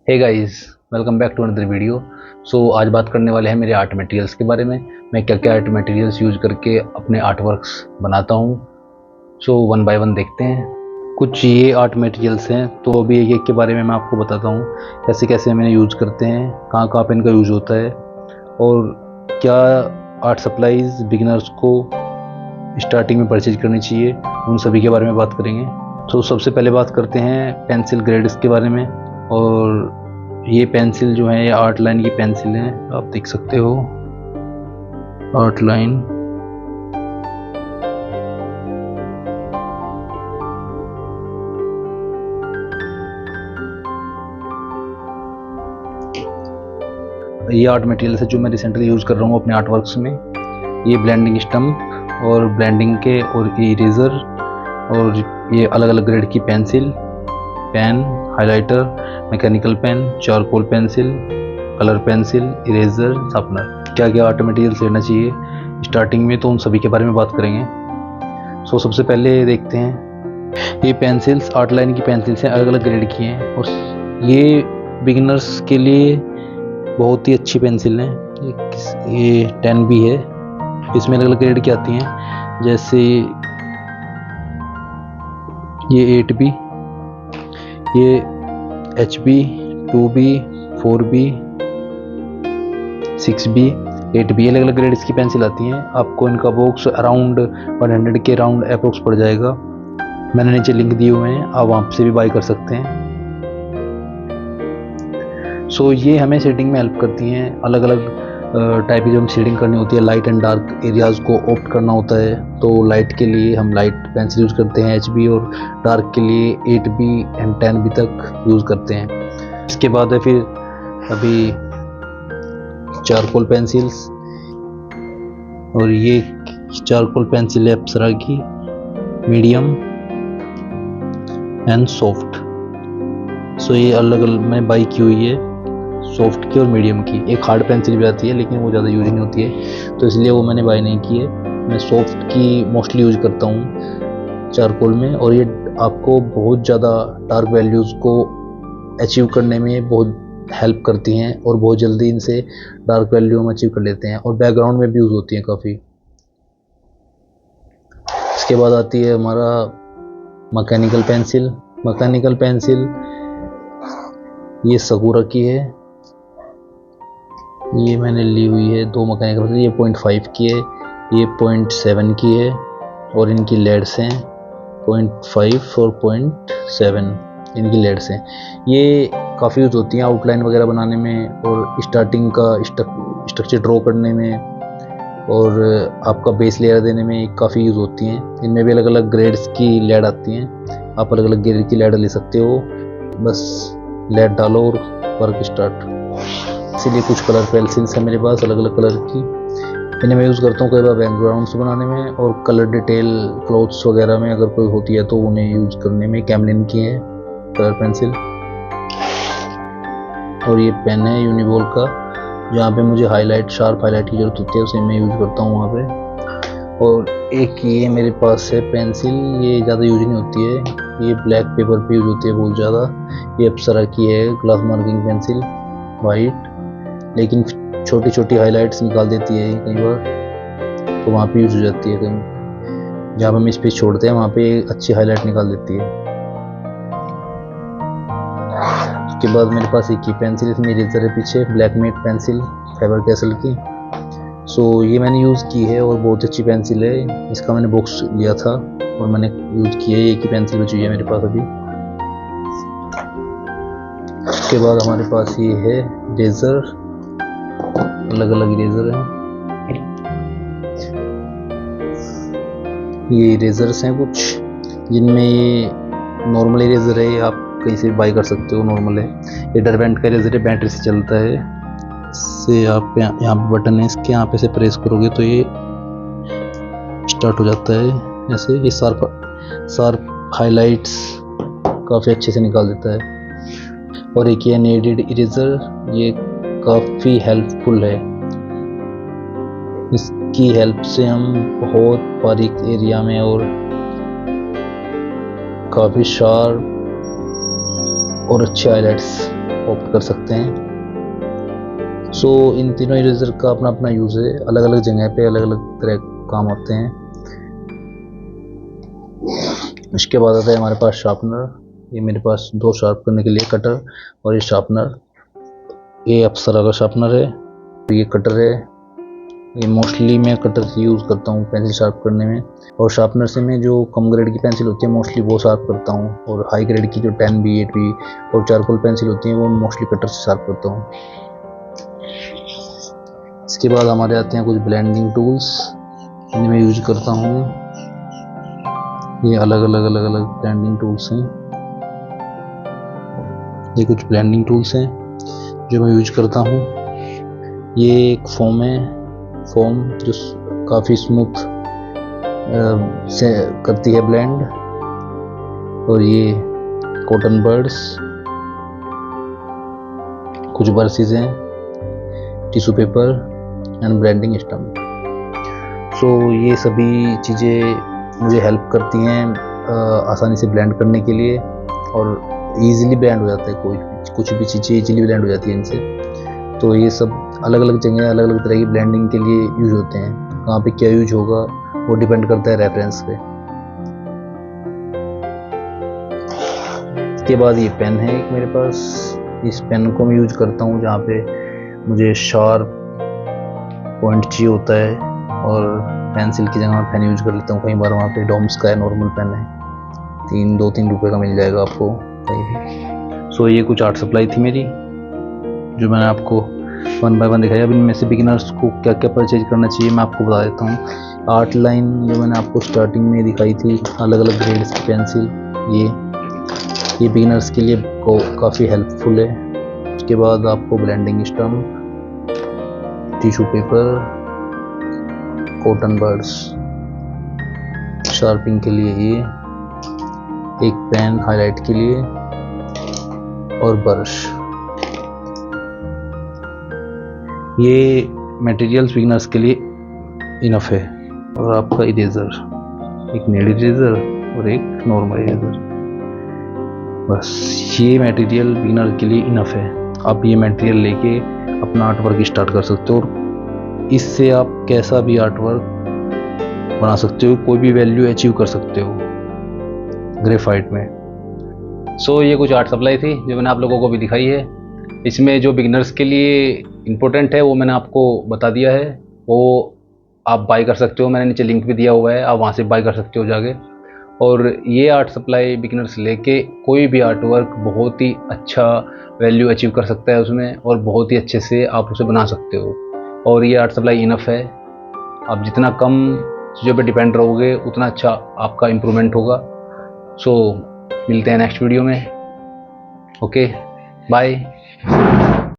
Hey guys, welcome back to another video. आज बात करने वाले हैं मेरे आर्ट मटेरियल्स के बारे में। मैं क्या क्या आर्ट मटेरियल्स यूज़ करके अपने आर्ट वर्क्स बनाता हूँ। वन बाय वन देखते हैं। कुछ ये आर्ट मटेरियल्स हैं, तो अभी एक एक के बारे में मैं आपको बताता हूँ कैसे कैसे मैंने यूज़ करते हैं, कहाँ कहाँ पे इनका यूज़ होता है और क्या आर्ट सप्लाईज बिगिनर्स को स्टार्टिंग में परचेज करनी चाहिए, उन सभी के बारे में बात करेंगे। तो सबसे पहले बात करते हैं पेंसिल ग्रेड्स के बारे में। और ये पेंसिल जो है, ये आर्ट लाइन की पेंसिल है, आप देख सकते हो आर्ट लाइन। ये आर्ट मटेरियल है जो मैं रिसेंटली यूज़ कर रहा हूँ अपने आर्ट वर्क्स में। ये ब्लेंडिंग स्टम्प और ब्लेंडिंग के और इरेज़र और ये अलग अलग ग्रेड की pencil, pen, highlighter, mechanical pen, charcoal pencil, colour pencil, eraser, sharpener. क्या क्या आर्ट मटेरियल्स लेना चाहिए स्टार्टिंग में, तो उन सभी के बारे में बात करेंगे। सबसे पहले देखते हैं, ये पेंसिल्स आर्ट लाइन की पेंसिल्स हैं, अलग अलग ग्रेड की हैं और ये बिगिनर्स के लिए बहुत ही अच्छी पेंसिल है। ये 10 भी है, इसमें अलग अलग ग्रेड की आती हैं, जैसे ये 8B, ये HB, 2B, 4B, 6B, 8B, अलग अलग ग्रेड्स की पेंसिल आती हैं। आपको इनका बॉक्स अराउंड 100 के राउंड अप्रोक्स पड़ जाएगा। मैंने नीचे लिंक दिए हुए हैं, आप वहाँ से भी बाय कर सकते हैं। ये हमें शेडिंग में हेल्प करती हैं। अलग अलग टाइप की जो हम शेडिंग करनी होती है, लाइट एंड डार्क एरियाज़ को ऑप्ट करना होता है, तो लाइट के लिए हम लाइट पेंसिल यूज़ करते हैं HB, और डार्क के लिए 8B एंड 10B तक यूज़ करते हैं। इसके बाद है फिर अभी चारकोल पेंसिल्स, और ये चारकोल पेंसिल है अप्सरा की, मीडियम एंड सॉफ्ट। ये अलग अलग मैं बाई की हुई है, सॉफ्ट की और मीडियम की। एक हार्ड पेंसिल भी आती है लेकिन वो ज़्यादा यूज नहीं होती है, तो इसलिए वो मैंने बाय नहीं की है। मैं सॉफ्ट की मोस्टली यूज करता हूँ चारकोल में, और ये आपको बहुत ज़्यादा डार्क वैल्यूज़ को अचीव करने में बहुत हेल्प करती हैं और बहुत जल्दी इनसे डार्क वैल्यू हम अचीव कर लेते हैं, और बैकग्राउंड में भी यूज़ होती हैं काफ़ी। इसके बाद आती है हमारा मैकेनिकल पेंसिल। मैकेनिकल पेंसिल ये सकूरा की है, ये मैंने ली हुई है 2 मैकेनिकल पेंसिल। ये 0.5 की है, ये 0.7 की है, और इनकी लेड्स हैं 0.5 और 0.7, इनकी लेड्स हैं। ये काफ़ी यूज़ होती हैं आउटलाइन वगैरह बनाने में, और स्टार्टिंग का स्ट्रक्चर ड्रॉ करने में, और आपका बेस लेयर देने में काफ़ी यूज़ होती हैं। इनमें भी अलग अलग ग्रेड्स की लेड आती हैं, आप अलग अलग ग्रेड की लेड ले सकते हो। बस लेड डालो और वर्क स्टार्ट। इसीलिए कुछ कलर पेंसिल्स हैं मेरे पास अलग अलग कलर की, इन्हें मैं यूज़ करता हूँ कई बार बैकग्राउंड्स बनाने में, और कलर डिटेल क्लोथ्स वगैरह में अगर कोई होती है तो उन्हें यूज़ करने में। कैमलिन की है कलर पेंसिल, और ये पेन है यूनिबॉल का, जहाँ पे मुझे हाईलाइट, शार्प हाईलाइट की जरूरत होती है, उसे मैं यूज़ करता हूँ वहाँ पे। और एक ये मेरे पास है पेंसिल, ये ज़्यादा यूज नहीं होती है, ये ब्लैक पेपर पे यूज होती है बहुत ज़्यादा। ये अप्सरा की है ग्लास मार्किंग पेंसिल, वाइट, लेकिन छोटी छोटी हाइलाइट्स निकाल देती है कई बार, तो वहाँ पे यूज हो जाती है। कहीं जहाँ पे हम स्पेस छोड़ते हैं वहाँ पे अच्छी हाईलाइट निकाल देती है। उसके बाद मेरे पास एक ही पेंसिल, इसमें इरेजर है पीछे, black matte pencil Faber Castell की। ये मैंने यूज़ की है और बहुत अच्छी पेंसिल है। इसका मैंने बॉक्स लिया था और मैंने यूज़ की है, एक ही पेंसिल बची है मेरे पास अभी। उसके बाद हमारे पास ये है इरेजर, अलग अलग इरेजर हैं। ये इरेजर्स हैं कुछ, जिनमें ये नॉर्मल इरेजर है, ये आप कहीं से बाई कर सकते हो, नॉर्मल है। ये डरबेंट का इरेजर है, बैटरी से चलता है। इससे आप यहाँ पे बटन है इसके, यहाँ पे से प्रेस करोगे तो ये स्टार्ट हो जाता है ऐसे। ये शार्प हाइलाइट्स काफ़ी अच्छे से निकाल देता है। और एक ये नेडेड इरेजर, ये काफ़ी हेल्पफुल है। इसकी हेल्प से हम बहुत बारीक एरिया में और काफ़ी शार्प और अच्छे हाइलाइट्स ऑप्ट कर सकते हैं। सो इन तीनों इरेजर का अपना अपना यूज़ है, अलग अलग जगह पे अलग अलग तरह काम होते हैं। इसके बाद आता है हमारे पास शार्पनर। ये मेरे पास 2 शार्प करने के लिए कटर और ये शार्पनर। ये अप्सरा का शार्पनर है, ये कटर है। ये मोस्टली मैं कटर से यूज़ करता हूँ पेंसिल शार्प करने में, और शार्पनर से मैं जो कम ग्रेड की पेंसिल होती है मोस्टली वो शार्प करता हूँ, और हाई ग्रेड की जो 10B 8B और चारकोल पेंसिल होती हैं वो मोस्टली कटर से शार्प करता हूँ। इसके बाद हमारे आते हैं कुछ ब्लेंडिंग टूल्स, इन्हें मैं यूज करता हूँ। ये अलग अलग ब्लेंडिंग टूल्स हैं। ये कुछ ब्लेंडिंग टूल्स हैं जो मैं यूज करता हूँ। ये एक फोम है, फोम जो काफ़ी स्मूथ से करती है ब्लेंड। और ये कॉटन बर्ड्स, कुछ ब्रशेज हैं, tissue paper and blending stump. So ये सभी चीज़ें मुझे हेल्प करती हैं आसानी से ब्लेंड करने के लिए, और ईज़िली ब्लेंड हो जाता है, कुछ भी चीज़ें ईज़िली ब्लेंड हो जाती है इनसे। तो ये सब अलग अलग जगह अलग अलग तरह की ब्लेंडिंग के लिए यूज होते हैं। कहाँ पे क्या यूज होगा वो डिपेंड करता है रेफरेंस पे। इसके बाद ये पेन है एक मेरे पास। इस पेन को मैं यूज करता हूँ जहाँ पे मुझे शार्प पॉइंट चाहिए होता है, और पेंसिल की जगह मैं पेन यूज कर लेता हूँ। कई बार वहाँ पे डॉम्स का नॉर्मल पेन है, 2-3 रुपये का मिल जाएगा आपको कहीं भी। सो ये कुछ आर्ट सप्लाई थी मेरी, जो मैंने आपको 1 बाय 1 दिखाया। अब इनमें से बिगिनर्स को क्या क्या परचेज करना चाहिए मैं आपको बता देता हूँ। आर्ट लाइन जो मैंने आपको स्टार्टिंग में दिखाई थी, अलग अलग ग्रेड्स की पेंसिल, ये बिगिनर्स के लिए काफ़ी हेल्पफुल है। उसके बाद आपको blending stump, tissue paper, cotton birds, sharping के लिए ये एक पेन हाईलाइट के लिए, और ब्रश। ये मटेरियल्स बिगिनर्स के लिए इनफ है। और आपका इरेजर, एक नीड इरेजर और एक नॉर्मल इरेजर, बस ये मटेरियल बिगिनर के लिए इनफ है। आप ये मटेरियल लेके अपना आर्ट वर्क स्टार्ट कर सकते हो, और इससे आप कैसा भी आर्ट वर्क बना सकते हो, कोई भी वैल्यू अचीव कर सकते हो ग्रेफाइट में। सो ये कुछ आर्ट सप्लाई थी जो मैंने आप लोगों को भी दिखाई है। इसमें जो बिगिनर्स के लिए इम्पोर्टेंट है वो मैंने आपको बता दिया है, वो आप बाय कर सकते हो। मैंने नीचे लिंक भी दिया हुआ है, आप वहाँ से बाय कर सकते हो जाके। और ये आर्ट सप्लाई बिगिनर्स लेके कोई भी आर्ट वर्क बहुत ही अच्छा वैल्यू अचीव कर सकता है उसमें, और बहुत ही अच्छे से आप उसे बना सकते हो। और ये आर्ट सप्लाई इनफ है। आप जितना कम चीज़ों पे डिपेंड रहोगे उतना अच्छा आपका इम्प्रूवमेंट होगा। सो मिलते हैं नेक्स्ट वीडियो में। Okay, bye.